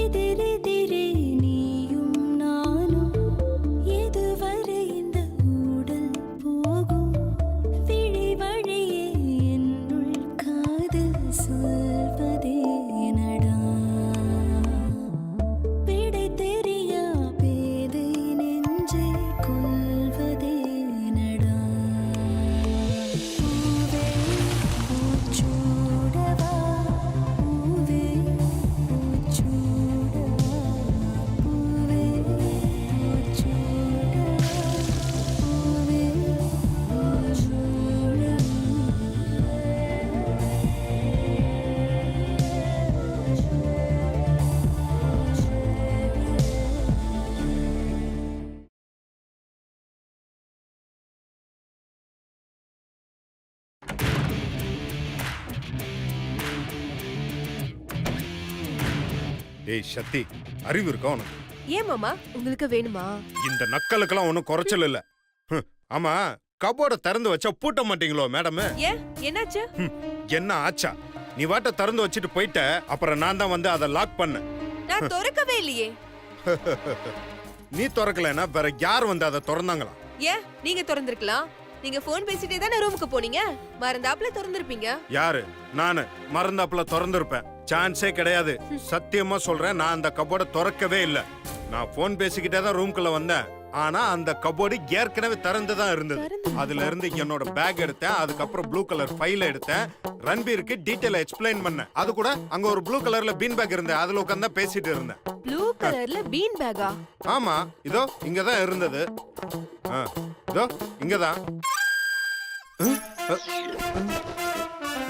எதிரெதிரே நீயும் நானும் எதுவரை இந்த ஊடல் போகும் விழி வழியே என்னுள் காதல் சொல்வதே நடா விடை தெரியா பேதை நெஞ்சை கொள்வதே நடா பூவே பூச்சூடவா பூவே பூச்சூடவா பூவே பூச்சூடவா பூவே ஏய் சக்தி, அறிவு இருக்கா உனக்கு? ஏன் மாமா உங்களுக்கு வேணுமா? இந்த நக்கலுக்கெல்லாம் ஒன்றும் குறைச்சல் இல்ல. ஆமா, கபோர்டை திறந்து வச்சா பூட்ட மாட்டீங்களோ மேடம்? ஏன் என்னாச்சு? என்ன ஆச்சா? நீ வாட்ட திறந்து வச்சுட்டு போயிட்ட, அப்புறம் நான் தான் வந்து அதை லாக் பண்ணேன். நான் திறக்கவே இல்லையே. நீ திறக்கலன்னா வேற யார் வந்து அதை திறந்தாங்களா? ஏன் நீங்க திறந்திருக்கலாம். நீங்க போன் பேசிட்டே தானே ரூமுக்கு போனீங்க. மறந்தாப்புல திறந்திருப்பீங்க. யாரு? நானு மறந்தாப்புல திறந்திருப்பேன். சான்ஸே கிடையாது. சத்தியமா சொல்றேன், நான் அந்த கபோர்டை திறக்கவே இல்லை. நான் போன் பேசிக்கிட்டே தான் ரூம்குள்ள வந்தேன். ஆனா அந்த கபோர்டு ஏற்கனவே திறந்துதான் இருந்தது. அதுல இருந்து என்னோட பேக் எடுத்தேன். அதுக்கப்புறம் ப்ளூ கலர் ஃபைல் எடுத்தேன். ரன்பீருக்கு டீடைலா எக்ஸ்பிளைன் பண்ணேன். அது கூட அங்க ஒரு ப்ளூ கலர்ல பீன் பேக் இருந்தது. அதுல உட்கார்ந்து பேசிட்டு இருந்தேன். ப்ளூ கலர்ல பீன் பேக்கா? ஆமா, இதோ இங்கதான் இருந்தது. இதோ இங்கதான்.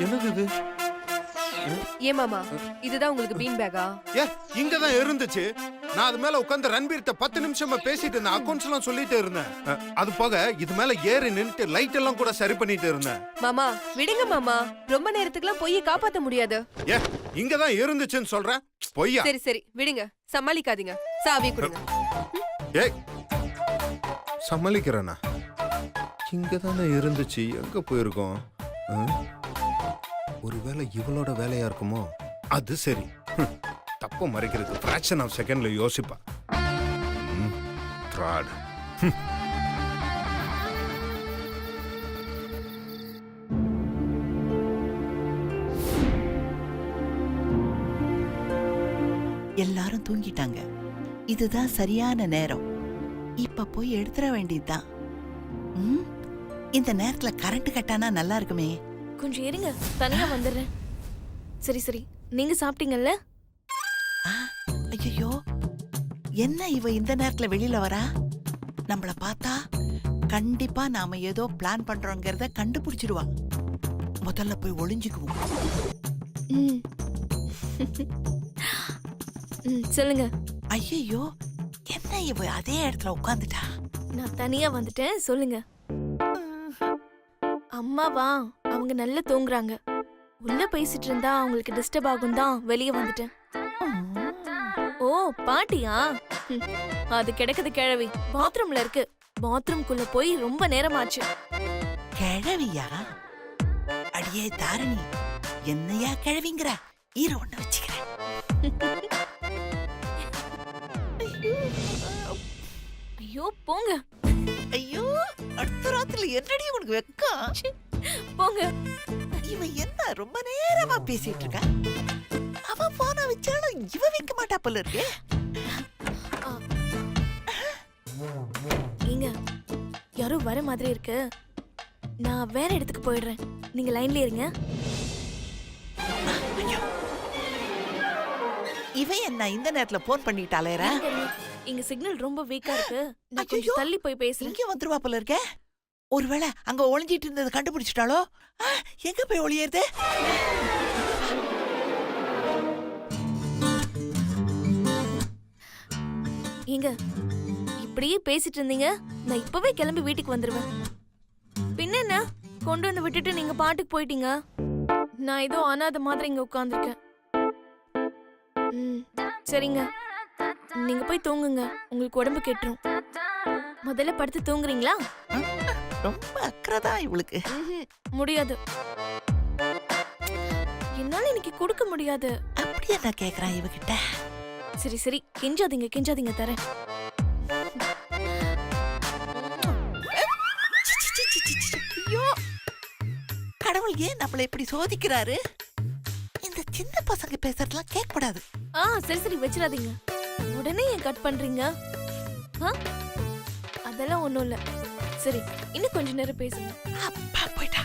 என்னது இது? ஏன் மாமா, இதுதான் உங்களுக்கு பீன் பேக்கா? ஏ, இங்கதான் இருந்துச்சு. நான் அது மேல உட்கார்ந்து ரன்பீர்ட்ட 10 நிமிஷமா பேசிட்டு இருந்தேன். அக்கௌண்ட்ஸ் எல்லாம் சொல்லிட்டு இருந்தேன். அது போக இது மேல ஏறி நின்னுட்டு லைட் எல்லாம் கூட சரி பண்ணிட்டு இருந்தேன். மாமா விடுங்க மாமா, ரொம்ப நேரத்துக்குலாம் பொய்யை காப்பாத்த முடியாது. ஏ, இங்கதான் இருந்துச்சுன்னு சொல்றேன். பொய்யா? சரி சரி விடுங்க, சமாளிக்காதீங்க. சாவி கொடுங்க. ஏய், சமாளிக்கிறேனா? இங்கதானே இருந்துச்சு, எங்க போயிருக்கோம்? ஒருவேளை இவளோட வேலையா இருக்குமோ? அது சரி, தப்பு மறைக்கிறது ஃபிராக்ஷன் ஆஃப் செகண்ட்ல யோசிப்பா. ஃப்ராட். எல்லாரும் தூங்கிட்டாங்க. இதுதான் சரியான நேரம். இப்ப போய் எடுத்துட வேண்டியதுதான். இந்த நேரத்துல கரண்ட் கட்டானா நல்லா இருக்குமே. கொஞ்சம் இருங்க, தனியா வந்துடுறேன். சரி சரி, நீங்க சாப்பிட்டீங்கல்ல? ஐயோ, என்ன இவ இந்த நேரத்துல வெளியில வரா? நம்மள பார்த்தா கண்டிப்பா நாம ஏதோ பிளான் பண்றோங்கிறத கண்டுபிடிச்சிடுவா. முதல்ல போய் ஒளிஞ்சுக்குவோம். சொல்லுங்க. ஐயோ, என்ன இவ அதே இடத்துல உட்கார்ந்துட்டா? நான் தனியா வந்துட்டேன், சொல்லுங்க. அம்மாவா, அவங்க நல்லா தூங்குறாங்க. உள்ள பேசிட்டு இருந்தா அவங்களுக்கு டிஸ்டர்ப் ஆகும் தான் வெளியே வந்துட்டேன். ஓ பாட்டியா? அது கிடக்குது கிழவி, பாத்ரூம்ல இருக்கு. பாத்ரூம்குள்ள போய் ரொம்ப நேரமாச்சு. கிழவியா? அடியே தாரணி, என்னையா கிழவிங்கிற? ஈர ஒண்ணு வச்சுக்கிறேன். ஐயோ போங்க. ஐயோ, அடுத்த ராத்திரில என்னடி உனக்கு வெக்கம்? போங்க. இவன் என்ன ரொம்ப நேரமா பேசிட்டு இருக்கா? அவ போன வச்சாலும் இவ வைக்க மாட்டா போல இருக்கு. ஏங்க, யாரோ வர மாதிரி இருக்கு. நான் வேற இடத்துக்கு போயிடுறேன். நீங்க லைன்ல இருங்க. இவன் என்ன இந்த நேரத்துல போன் பண்ணிட்டு அலையறா? இங்க சிக்னல் ரொம்ப வீக்கா இருக்கு. நான் கொஞ்சம் தள்ளி போய் பேசுறேன். இங்க வந்துருவா போல இருக்க. ஒருவேளை அங்க ஒளிஞ்சிட்டு இருந்தது கண்டுபிடிச்சிட்டாலோ? எங்க போய் ஒளியறது? ஏங்க, இப்படியே பேசிட்டு இருந்தீங்க, நான் இப்பவே கிளம்பி வீட்டுக்கு வந்துருவேன். பின்ன என்ன, கொண்டு வந்து விட்டுட்டு நீங்க பாட்டுக்கு போயிட்டீங்க. நான் ஏதோ அனாதை மாதிரி இங்க உட்கார்ந்துருக்கேன். சரிங்க, நீங்க போய் தூங்குங்க. உங்களுக்கு உடம்பு கெட்டுரும். முதல்ல படுத்து தூங்குறீங்களா? ரொம்ப அக்கறதா இவளுக்கு. முடியாது, என்னால இன்னைக்கு கொடுக்க முடியாது. அப்படியே நான் கேக்குறேன் இவகிட்ட. சரி சரி கெஞ்சாதீங்க கெஞ்சாதீங்க தரேன். ஐயோ, கடவுள் ஏன் நம்மள இப்படி சோதிக்கிறாரு? இந்த சின்ன பசங்க பேசுறதெல்லாம் கேட்க கூடாது. சரி சரி வச்சிடாதீங்க. உடனே ஏன் கட் பண்றீங்க? ஆ? அதெல்லாம் ஒண்ணும் இல்ல. சரி இன்னும் கொஞ்ச நேரம் பேசுங்க. அப்பா போயிட்டா.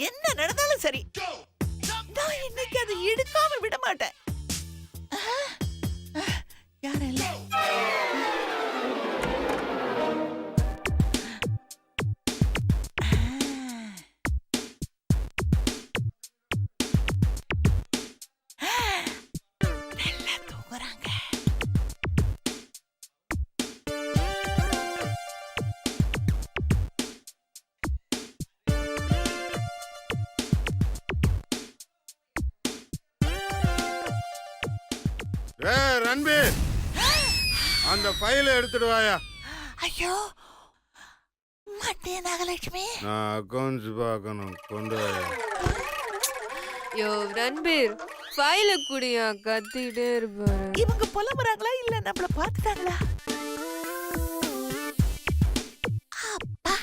என்ன நடந்தாலும் சரி, நான் இன்னைக்கு அதை எடுக்காம விட மாட்டேன். யாரும் இல்ல. நல்லா தூங்குறாங்க. ரன்பீர், அந்த ஃபைலை எடுத்துட்டு வாயா. ஐயோ மாட்டே நாகலட்சுமி. நான் அக்கௌண்ட்ஸ் பார்க்கணும், கொண்டு வாயா. யோ ரன்பீர் ஃபைல குடியா, கத்திட்டே இருப்பாரு. இவங்க புலம்புறாங்களா இல்ல நம்மள பாத்துட்டாங்களா? அப்பா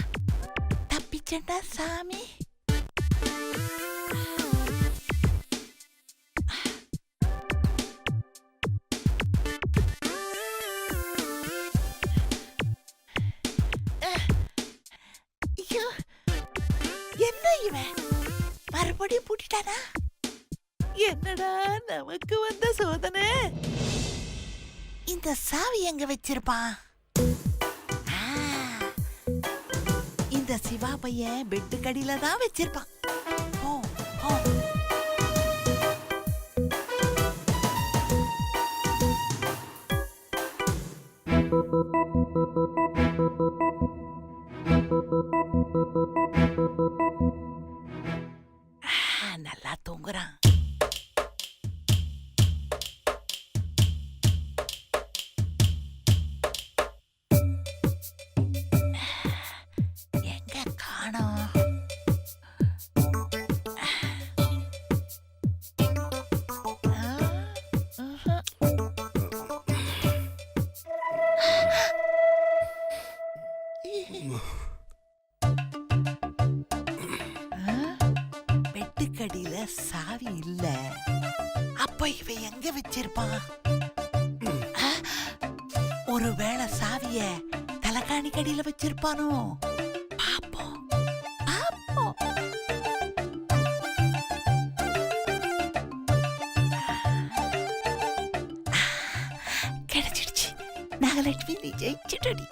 தப்பிச்சேன்டா சாமி. ஐயோ, என்ன இவன் மறுபடியும் பூட்டிட்டானா? என்னடா நமக்கு வந்த சோதனை. இந்த சாவி எங்க வச்சிருப்பான்? ஆ, இந்த சிவா பையன் பெட்டு கடியில தான் வச்சிருப்பான். ஓ, ஓ. நல்லா தூங்குறான். எங்க காணோம்? பெட்டுக்கடியில சாவி இல்ல. அப்ப இவன் எங்க வச்சிருப்பான்? ஒருவேளை சாவிய தலகாணி கடியில வச்சிருப்பானோ? பாப்போம் பாப்போம். கிடைச்சிடுச்சு. நாகலட்சுமி நீ ஜெயிச்சிட்டடி.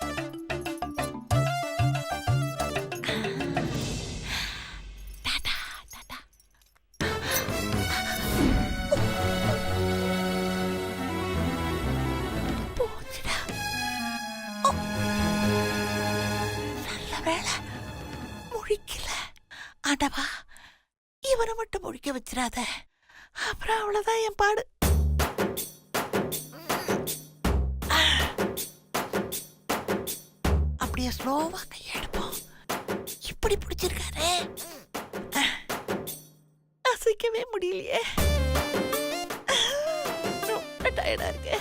முழிக்கல. ஆண்டவா, இவனை மட்டும் முழிக்க வச்சிடாத. அப்புறம் அவ்வளவுதான் என் பாடு. அப்படியே ஸ்லோவா கையெடுப்போம். இப்படி பிடிச்சிருக்காரே, அசைக்கவே முடியலையே. ரொம்ப டயர்டா இருக்கு.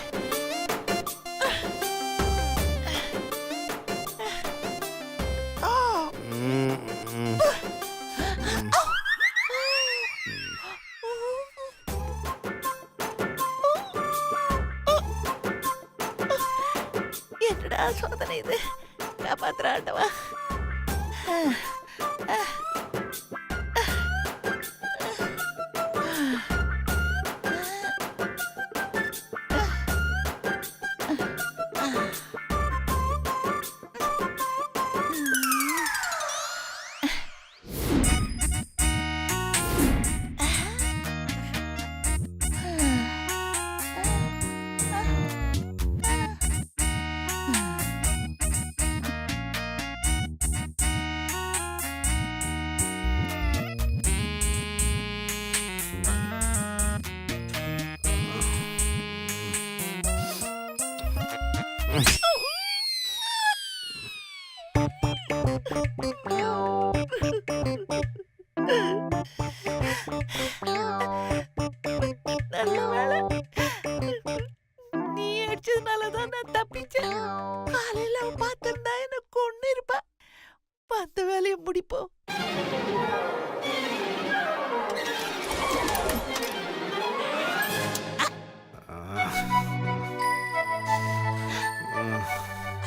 என்னடா சோதனை இது? காப்பாத்துற ஆண்டவா. நல்ல வேளை நீ அடிச்சதுனாலதான் நான் தப்பிச்சேன். காலையில அவன் பார்த்திருந்தா என்ன கொன்னு இருப்பா. அந்த வேலையை முடிப்போம்.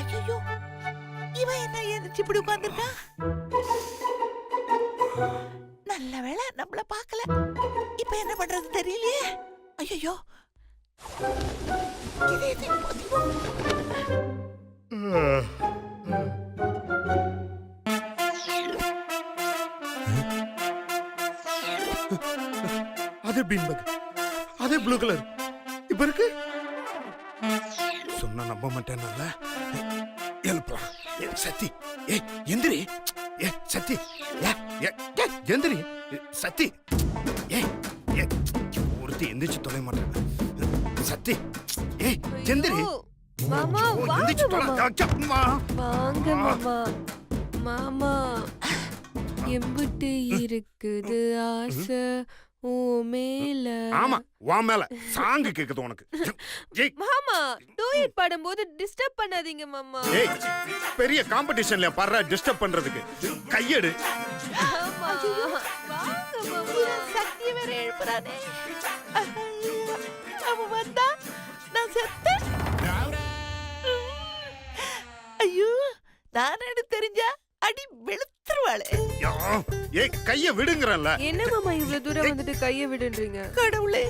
ஐயோ, இவன் என்ன எந்திரிச்சு இப்படி உட்கார்ந்திருக்கான்? நல்ல வேளை நம்மள பார்க்கல. இப்ப என்ன பண்றது தெரியலையே. ஐயோ, அது பீன்பக், அதே ப்ளூ கலர் இப்ப இருக்கு. சொன்னா நம்ப மாட்டேன்ல. எழுப்பலாம். சத்தி, ஏய் எந்திரி. ஏ சத்தி, எந்திரி சத்தி. ஏய் ஒருத்தி எந்திரிச்சு தொலை மாட்டேன். சத்தி, ஏய் எந்திரி. ஐயோ, மாமா ஓ, வாங்க எந்திரிச்சு மாமா. தொலை. வாங்க மாமா. மாமா எம்பிட்டு இருக்குது ஆசை ஓ மேல. ஆமா, வா மேல சாங்கு கேக்குது உனக்கு. ஏய் மாமா டூயட் பாடும்போது டிஸ்டர்ப் பண்ணாதீங்க மாமா. ஏய் பெரிய காம்படிஷன்ல பாடுற டிஸ்டர்ப் பண்றதுக்கு கையெடு. மாமா வாங்க மாமா. சக்தி வேற எழுப்புறானே. அவன் வந்தா நான் செத்தேன். ஐயோ, நான் தெரிஞ்சா அடி வெளுத்துருவாளே. ஏய் கைய விடுங்கறல்ல. என்ன மாமா இவ்வளவு தூரம் வந்துட்டு கைய விடுன்றீங்க? கடவுளே,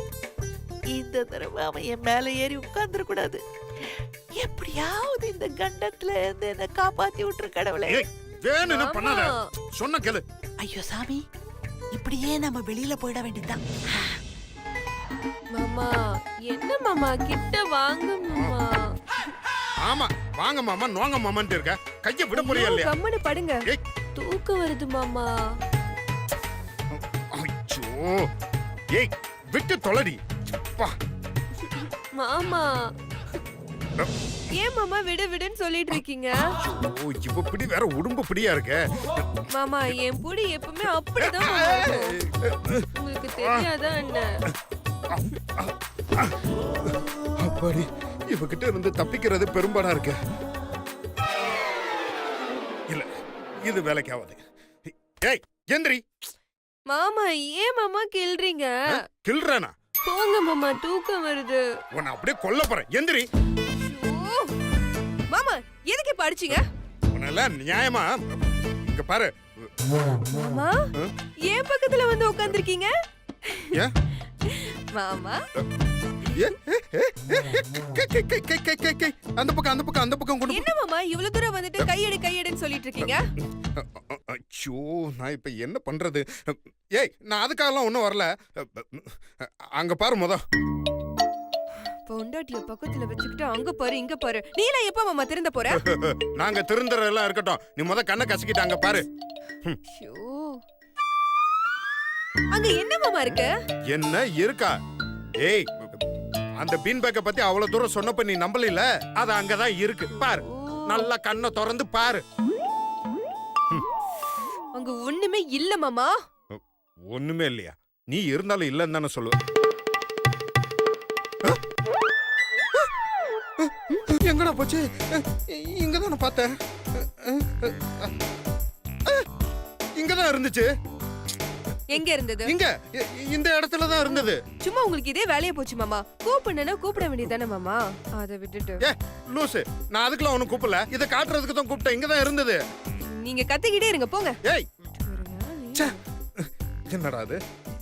இந்த தடவை அவன் என் மேல ஏறி உட்கார்ந்துட கூடாது. எப்படியாவது இந்த கண்டத்துல இருந்து என்ன காப்பாத்தி விட்டுரு கடவுளே. ஏய் வேணும்னு பண்ணாத. சொன்ன கேளு. ஐயோ சாமி, இப்படியே நம்ம வெளியில போயிட வேண்டியதுதான். மாமா என்ன மாமா கிட்ட வாங்க மாமா. ஆமா வாங்க மாமா, நோங்க மாமான்னு இருக்க. கைய விட போறியா இல்லையா? கம்மனு படுங்க. ஏய் தூக்கம் வருது மாமா. ஐயோ, ஏய் விட்டு தொலைடி. பா மாமா ஏன் மாமா விடு விடுன்னு சொல்லிட்டு இருக்கீங்க? ஓ இவ பிடி வேற உடம்பு பிடியா இருக்க. மாமா என் புடி எப்பவுமே அப்படிதான் மாமா இருக்கும். உங்களுக்கு தெரியாதா என்ன? அப்பாடி, இவகிட்ட இருந்து தப்பிக்கிறது பெரும்பாடா இருக்கு. இல்ல இது வேலைக்கு ஆகாது. ஏய் எந்திரி. மாமா ஏன் மாமா கிள்றீங்க? கில்றனா? போங்க மாமா, தூக்கம் வருது. உன்னை அப்படியே கொல்ல போறேன். எந்திரி. ஐயோ! மாமா எதுக்கு இப்ப அடிச்சீங்க? உன்னெல்லாம் நியாயமா? இங்க பாரு. மாமா ஏன் பக்கத்துல வந்து உட்கார்ந்திருக்கீங்க? ஏன்? மாமா அந்த பக்கம் கொண்டு. என்ன மாமா இவ்வளவு தூரம் வந்துட்டு கையெடுன்னு சொல்லிட்டு இருக்கீங்க? ஐயோ, நான் இப்ப என்ன பண்றது? ஏய் நான் அதுக்காகலாம் ஒண்ணும் வரல. அங்க பாரு முத. பொண்டாட்டிய பக்கத்துல வச்சுக்கிட்டு அங்க பாரு இங்க பாரு. நீலாம் எப்ப மாமா திருந்த போற? நாங்க திருந்துறதெல்லாம் இருக்கட்டும், நீ முத கண்ணை கசக்கிட்டு அங்க பாரு. ஐயோ, அங்க என்ன மாமா இருக்கு? என்ன இருக்கா? ஏய் அந்த பீன் பேக்க பத்தி அவ்வளவு தூரம் சொன்னப்ப நீ நம்பல. அது அங்கதான் இருக்கு பாரு. நல்லா கண்ணை திறந்து பாரு. அங்க ஒண்ணுமே இல்ல மாமா. ஒண்ணுமே இல்லையா? நீ இருந்தாலும் இல்லன்னு தானே சொல்லுவ. எங்கடா போச்சு? இங்கதானே பார்த்தேன். இங்கதான் இருந்துச்சு. எங்க இருந்தது? இங்க இந்த இடத்துல தான் இருந்தது. சும்மா உங்களுக்கு இதே வேலையா போச்சு மாமா. கூப்பிடணும்னா கூப்பிட வேண்டியதானே மாமா. அதை விட்டுட்டு ஏ லூசு, நான் அதுக்கெல்லாம் ஒன்னும் கூப்பிடல. இதை காட்டுறதுக்கு தான் கூப்பிட்டேன். இங்கதான் இருந்தது. நீங்க கத்திக்கிட்டே இருங்க போங்க. ஏய் என்னடா அது?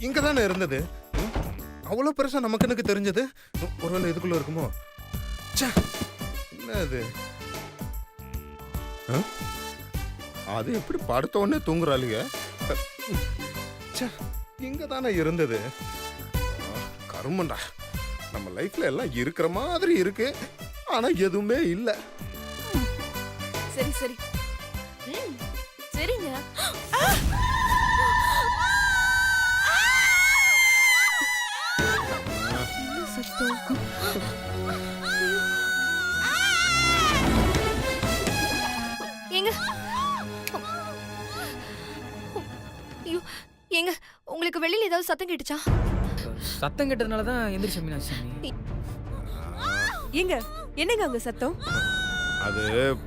இங்கதானே இருந்தது. அவ்வளவு பெருசா நமக்கு தெரிஞ்சது. ஒருவேளை இதுக்குள்ள இருக்குமோ? என்ன அது? அது எப்படி படுத்த உடனே தூங்குறாளுங்க? இங்கதானே இருந்தது. கருமண்டா, நம்ம லைஃப்ல எல்லாம் இருக்கிற மாதிரி இருக்கு, ஆனா எதுவுமே இல்ல. சரி சரி சரிங்க. என்ன சத்தம்? ஏங்க ஐயோ ஏங்க உங்களுக்கு வெளியில ஏதாவது சத்தம் கேட்டுச்சா? சத்தம் கேட்டதுனால தான் எந்திரிச்ச மீனாட்சி சாமி. ஏங்க என்னங்க அங்க சத்தம்? அது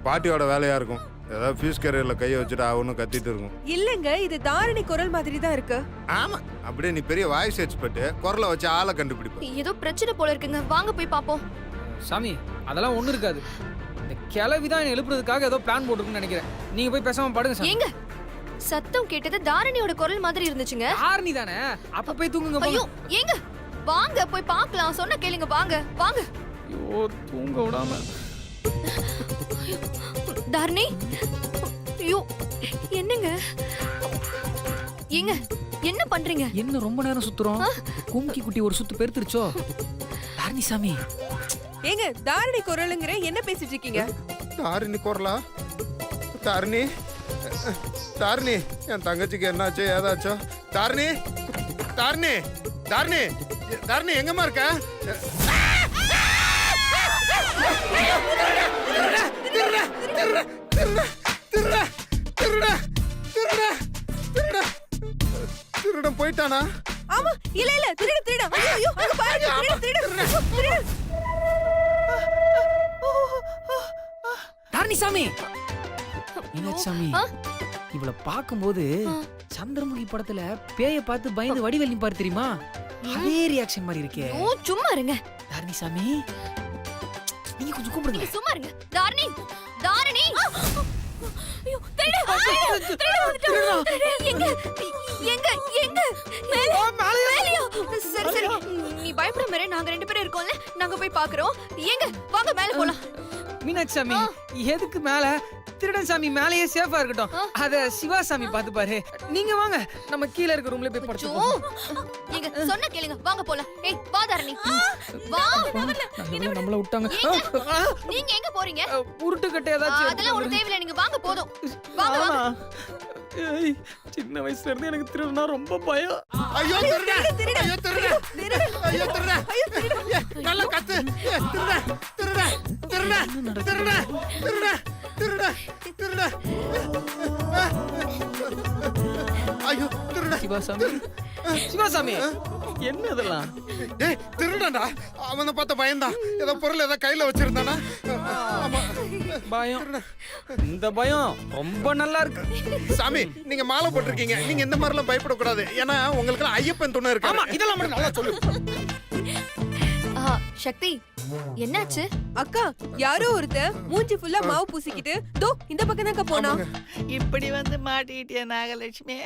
பாட்டியோட வேலையா இருக்கும். ஏதாவது ஃபீஸ் கேரியர்ல கையை வச்சுட்டு அவனும் கத்திட்டு இருக்கும். இல்லங்க, இது தாரணி குரல் மாதிரி தான் இருக்கு. ஆமா, அப்படியே நீ பெரிய வாய்ஸ் எக்ஸ்பர்ட், குரலை வச்சு ஆளை கண்டுபிடிப்ப. ஏதோ பிரச்சனை போல இருக்குங்க, வாங்க போய் பாப்போம். சாமி அதெல்லாம் ஒண்ணும் இருக்காது. இந்த கிளவிதான் என்னை எழுப்புறதுக்காக ஏதோ பிளான் போட்டுருக்குன்னு நினைக்கிறேன். நீங்க போய் பேசாம படுங்க சாமி. ஏங்க சத்தம் கேட்டது தாரணியோட குரல் மாதிரி இருந்துச்சுங்க. யார் நீ தானே? அப்ப போய் தூங்குங்க. ஐயோ ஏங்க வாங்க போய் பார்க்கலாம், சொன்ன கேளுங்க, வாங்க வாங்க. ஐயோ தூங்க விடாம. தாரணி ஐயோ என்னங்க ஏங்க என்ன பண்றீங்க? என்ன ரொம்ப நேரம் சுத்துறோம்? கும்கி குட்டி ஒரு சுத்து பெருத்துருச்சோ? தாரணி சாமி. ஏங்க தாரணி குரலுங்கிற என்ன பேசிட்டு இருக்கீங்க? தாரிணி குரலா? தாரிணி, தாரிணி, என் தங்கச்சிக்கு என்னாச்சு ஏதாச்சோ? தாரிணி, தாரிணி, தாரிணி, தாரிணி எங்கம்மா இருக்க? திருடன் போயிட்டானா? ஆமா, இல்ல இல்ல, திருட. ஐயோ ஐயோ, அங்க பாருங்க, திருட. தாரணி சாமி. மீனாட்சி சாமி, இவளை பார்க்கும்போது சந்திரமுகி படத்துல பேய பார்த்து பயந்து வடிவேல் நிப்பாரு தெரியுமா? அதே ரியாக்ஷன் மாதிரி இருக்கே. ஓ சும்மா இருங்க தாரணி சாமி, நீங்க கொஞ்சம் கூப்பிடுங்க. நீங்க சும்மா இருங்க. தாரணி தாரணி ஐயோ திருட வந்துட்டான். எங்க எங்க எங்க மேலயா? சரி சரி நீ பயப்படாம இரு, நாங்க 2 பேரும் இருக்கோம்ல, நாங்க போய் பாக்குறோம். எங்க வாங்க மேல போலாம். மீனாட்சி சாமி எதுக்கு மேல? திருடன் சாமி மேலேயே சேஃபா இருக்கட்டும். அத சிவா சாமி பாத்து பாரு. நீங்க வாங்க, நம்ம கீழ இருக்க ரூம்ல போய் படுத்துப்போம். எங்க சொன்ன கேளுங்க, வாங்க போலாம். ஏய் வா தாரணி வா. நம்மள விட்டாங்க. நீங்க எங்க போறீங்க? உருட்டு கட்டை ஏதாச்சும்? அதெல்லாம் ஒரு தேவையில்லை, நீங்க வாங்க போதும். வாங்க வாங்க. ஏய், சின்ன வயசுல இருந்து எனக்கு திருடனா ரொம்ப பயம். ஐயோ திருட, ஐயோ திருட, ஐயோ திருட, நல்லா கத்து. திருட, திருட, திருட, திருட, திருட, திருட, திருட. ஐயோ திருட. சிவாசாமி, சிவாசாமி, என்ன இதெல்லாம்? டேய் திருடடா, அவனை பார்த்த பயந்தான். ஏதோ பொருள் ஏதோ கையில வச்சிருந்தானா? ஆமா, பயம். இந்த பயம் ரொம்ப நல்லா இருக்கு. சாமி நீங்க மாலை போட்டிருக்கீங்க, நீங்க இந்த மாதிரிலாம் பயப்படக்கூடாது. ஏன்னா உங்களுக்கு ஐயப்பன் துணை இருக்கு. ஆமா, இதெல்லாம் மட்டும் நல்லா சொல்லு. சக்தி என்னாச்சு? அக்கா, யாரோ ஒருத்தன் மூஞ்சி ஃபுல்லா மாவு பூசிக்கிட்டு தோ இந்த பக்கம் தான்க்கா போனா. இப்படி வந்து மாட்டிக்கிட்டியா நாகலட்சுமி?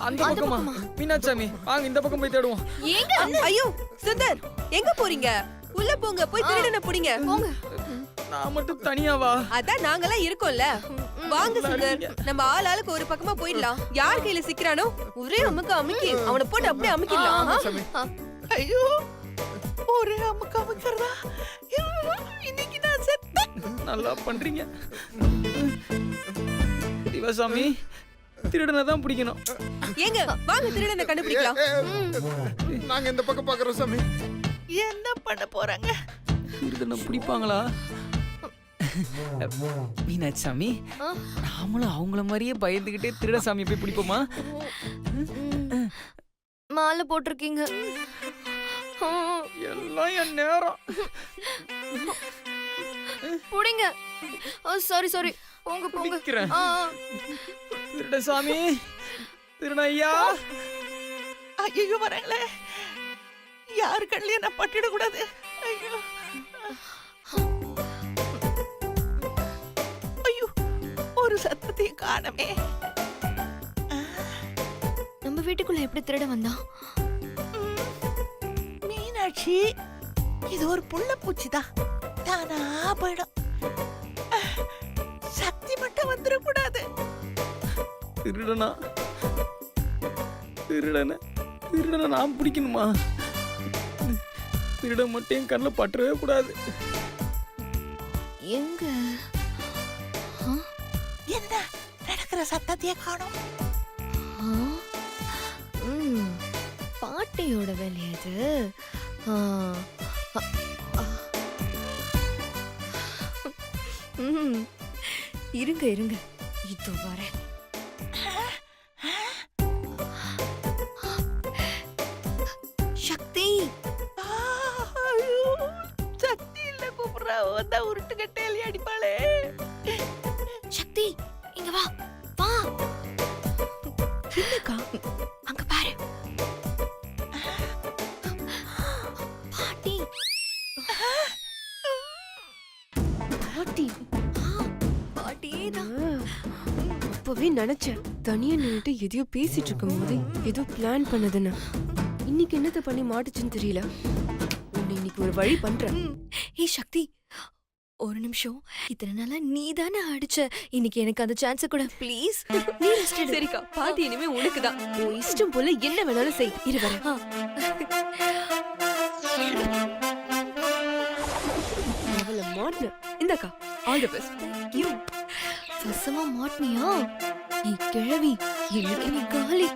அந்த பக்கமா? மீனாட்சி சாமி வாங்க இந்த பக்கம் போய் தேடுவோம். ஏங்க ஐயோ சுந்தர், எங்க போறீங்க? உள்ள போங்க, போய் திருடனை புடிங்க. போங்க. நான் மட்டும் தனியாவா? அதான் நாங்கெல்லாம் இருக்கோம்ல. வாங்க சுந்தர், நம்ம ஆளுக்கு ஒரு பக்கமா போயிடலாம். யார் கையில சிக்கிறானோ ஒரே அமுக்கி அவனை போட்டு அப்படியே அமுக்கிடலாம். ஐயோ ஒரே அமுக்கு அமுக்கிறதா? இன்னைக்கு நான் செத்தேன். நல்லா பண்றீங்க. சிவசாமி, திருடனை தான் பிடிக்கணும். ஏங்க வாங்க திருடனை கண்டுபிடிக்கலாம். நாங்க இந்த பக்கம் பாக்குறோம் சாமி. என்ன பண்ண போறாங்க? திருடனை பிடிப்பாங்களா? மீனாட்சி சாமி, நாமளும் அவங்கள மாதிரியே பயந்துகிட்டே திருட சாமி போய் பிடிப்போமா? மாலை போட்டிருக்கீங்க. எல்லாம் என் நேரம். புடிங்க. சாரி சாரி, போங்க போங்க. பிடிக்கிறேன். திருட சாமி, திருட ஐயா. ஐயோ வராங்களே, யாரு கண்ணிலையும் நான் பட்டிட கூடாது. ஐயோ ஐயோ, ஒரு சத்தத்தையும் காணமே. நம்ம வீட்டுக்குள்ள எப்படி திருட வந்தான்? மீனாட்சி, இது ஒரு புள்ள பூச்சிதான், தானா போயிடும். சக்தி மட்டும் வந்துடக்கூடாது. திருடனா? திருடனை திருடனை நான் பிடிக்கணுமா? திருட மட்டும் என் கண்ணில் பற்றவே கூடாது. எங்க என்ன நடக்கிற சத்தத்தையே காணோம். பாட்டியோட வேலை அது. இருங்க இருங்க, இது வரேன். என்னக்கா அங்க பாரு பாட்டி பாட்டி பாட்டியேதான் அப்பவே நினைச்சேன் தனியா நின்னுட்டு எதையோ பேசிட்டு இருக்கும் போது ஏதோ பிளான் பண்ணதுன்னு. இன்னைக்கு என்னத்த பண்ணி மாட்டுச்சுன்னு தெரியல. உன்னை இன்னைக்கு ஒரு வழி பண்றேன். ஏய் சக்தி ஒரு நிமிஷம். இத்தனை நாளா நீ தானே அடிச்ச. இன்னைக்கு எனக்கு அந்த சான்ஸ் கூட ப்ளீஸ். நீ ரெஸ்ட் எடு. சரிக்கா, பாட்டி இனிமே உனக்குதான். உன் இஷ்டம் போல என்ன வேணாலும் செய். இரு வரேன். அவள மாட்டின. இந்தக்கா, ஆல் தி பெஸ்ட். ஐயோ வசமா மாட்டினியா? நீ கிழவி இன்னைக்கு நீ காலி.